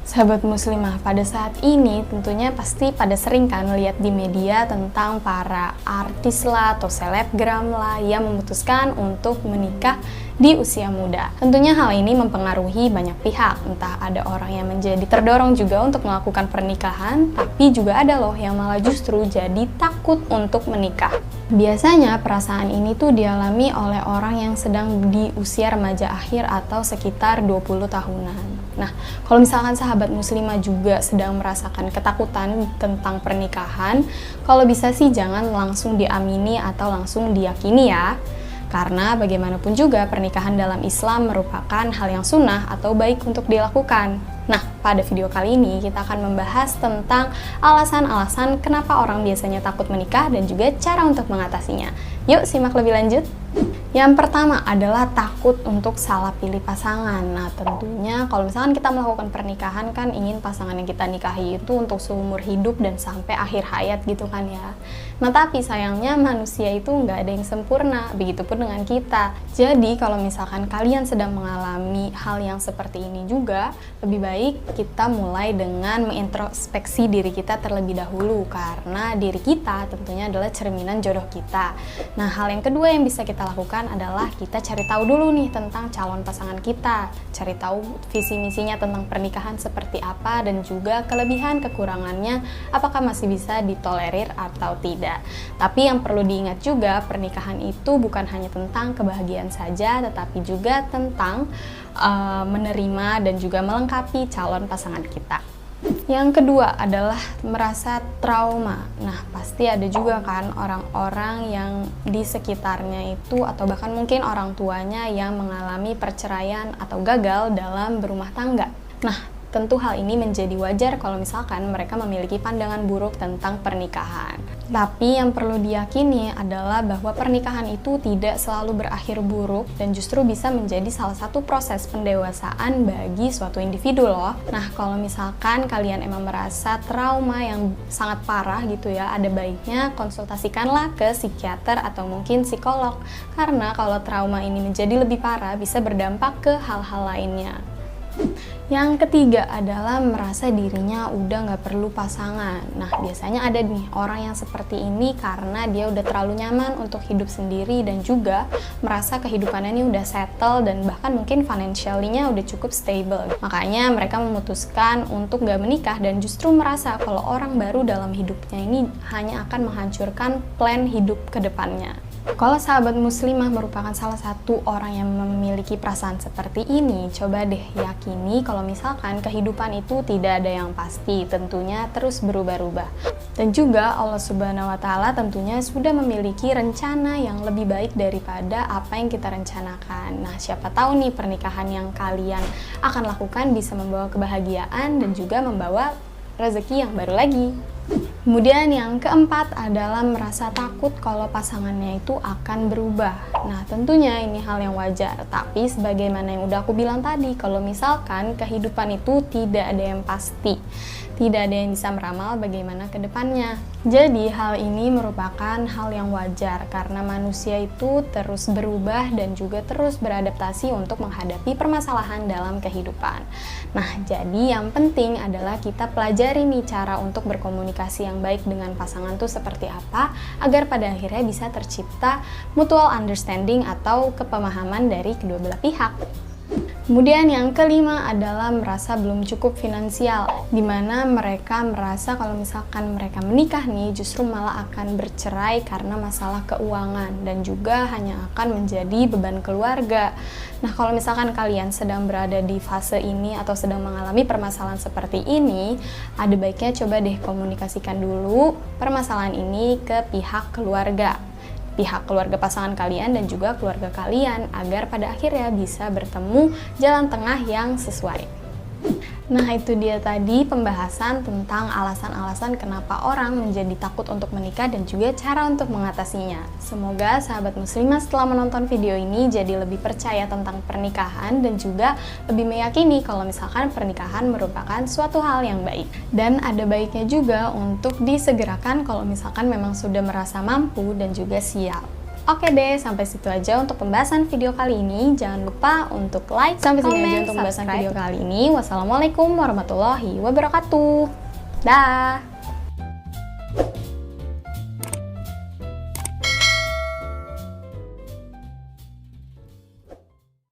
Sahabat muslimah, pada saat ini tentunya pasti pada sering kan lihat di media tentang para artis lah atau selebgram lah yang memutuskan untuk menikah di usia muda. Tentunya hal ini mempengaruhi banyak pihak, entah ada orang yang menjadi terdorong juga untuk melakukan pernikahan, tapi juga ada loh yang malah justru jadi takut untuk menikah. Biasanya perasaan ini tuh dialami oleh orang yang sedang di usia remaja akhir atau sekitar 20 tahunan. Nah, kalau misalkan sahabat muslimah juga sedang merasakan ketakutan tentang pernikahan, kalau bisa sih jangan langsung diamini atau langsung diyakini ya. Karena bagaimanapun juga pernikahan dalam Islam merupakan hal yang sunnah atau baik untuk dilakukan. Nah, pada video kali ini kita akan membahas tentang alasan-alasan kenapa orang biasanya takut menikah dan juga cara untuk mengatasinya. Yuk simak lebih lanjut. Yang pertama adalah takut untuk salah pilih pasangan. Nah, tentunya kalau misalkan kita melakukan pernikahan kan ingin pasangan yang kita nikahi itu untuk seumur hidup dan sampai akhir hayat gitu kan ya. Nah, tapi sayangnya manusia itu nggak ada yang sempurna, begitupun dengan kita. Jadi kalau misalkan kalian sedang mengalami hal yang seperti ini juga, lebih baik kita mulai dengan mengintrospeksi diri kita terlebih dahulu, karena diri kita tentunya adalah cerminan jodoh kita. Nah, hal yang kedua yang bisa kita lakukan adalah kita cari tahu dulu nih tentang calon pasangan kita, cari tahu visi misinya tentang pernikahan seperti apa dan juga kelebihan kekurangannya apakah masih bisa ditolerir atau tidak. Tapi yang perlu diingat juga, pernikahan itu bukan hanya tentang kebahagiaan saja, tetapi juga tentang menerima dan juga melengkapi calon pasangan kita. Yang kedua adalah merasa trauma. Nah, pasti ada juga kan orang-orang yang di sekitarnya itu atau bahkan mungkin orang tuanya yang mengalami perceraian atau gagal dalam berumah tangga. Nah, tentu hal ini menjadi wajar kalau misalkan mereka memiliki pandangan buruk tentang pernikahan. Tapi yang perlu diyakini adalah bahwa pernikahan itu tidak selalu berakhir buruk dan justru bisa menjadi salah satu proses pendewasaan bagi suatu individu loh. Nah, kalau misalkan kalian emang merasa trauma yang sangat parah gitu ya, ada baiknya konsultasikanlah ke psikiater atau mungkin psikolog. Karena kalau trauma ini menjadi lebih parah bisa berdampak ke hal-hal lainnya. Yang ketiga adalah merasa dirinya udah nggak perlu pasangan. Nah, biasanya ada nih orang yang seperti ini karena dia udah terlalu nyaman untuk hidup sendiri dan juga merasa kehidupannya ini udah settle dan bahkan mungkin financially-nya udah cukup stable. Makanya mereka memutuskan untuk nggak menikah dan justru merasa kalau orang baru dalam hidupnya ini hanya akan menghancurkan plan hidup ke depannya. Kalau sahabat muslimah merupakan salah satu orang yang memiliki perasaan seperti ini, coba deh yakini kalau misalkan kehidupan itu tidak ada yang pasti, tentunya terus berubah-ubah. Dan juga Allah Subhanahu wa Ta'ala tentunya sudah memiliki rencana yang lebih baik daripada apa yang kita rencanakan. Nah, siapa tahu nih pernikahan yang kalian akan lakukan bisa membawa kebahagiaan dan juga membawa rezeki yang baru lagi. Kemudian yang keempat adalah merasa takut kalau pasangannya itu akan berubah. Nah, tentunya ini hal yang wajar, tapi sebagaimana yang udah aku bilang tadi, kalau misalkan kehidupan itu tidak ada yang pasti, tidak ada yang bisa meramal bagaimana ke depannya. Jadi hal ini merupakan hal yang wajar karena manusia itu terus berubah dan juga terus beradaptasi untuk menghadapi permasalahan dalam kehidupan. Nah, jadi yang penting adalah kita pelajari nih cara untuk berkomunikasi yang baik dengan pasangan tuh seperti apa agar pada akhirnya bisa tercipta mutual understanding atau kepemahaman dari kedua belah pihak. Kemudian yang kelima adalah merasa belum cukup finansial, di mana mereka merasa kalau misalkan mereka menikah nih justru malah akan bercerai karena masalah keuangan dan juga hanya akan menjadi beban keluarga. Nah, kalau misalkan kalian sedang berada di fase ini atau sedang mengalami permasalahan seperti ini, ada baiknya coba deh komunikasikan dulu permasalahan ini ke pihak keluarga pasangan kalian dan juga keluarga kalian agar pada akhirnya bisa bertemu jalan tengah yang sesuai. Nah, itu dia tadi pembahasan tentang alasan-alasan kenapa orang menjadi takut untuk menikah dan juga cara untuk mengatasinya. Semoga sahabat muslimah setelah menonton video ini jadi lebih percaya tentang pernikahan dan juga lebih meyakini kalau misalkan pernikahan merupakan suatu hal yang baik. Dan ada baiknya juga untuk disegerakan kalau misalkan memang sudah merasa mampu dan juga siap. Oke deh, sampai situ aja untuk pembahasan video kali ini. Jangan lupa untuk like, sampai sini aja untuk pembahasan video kali ini. Wassalamualaikum warahmatullahi wabarakatuh. Dah.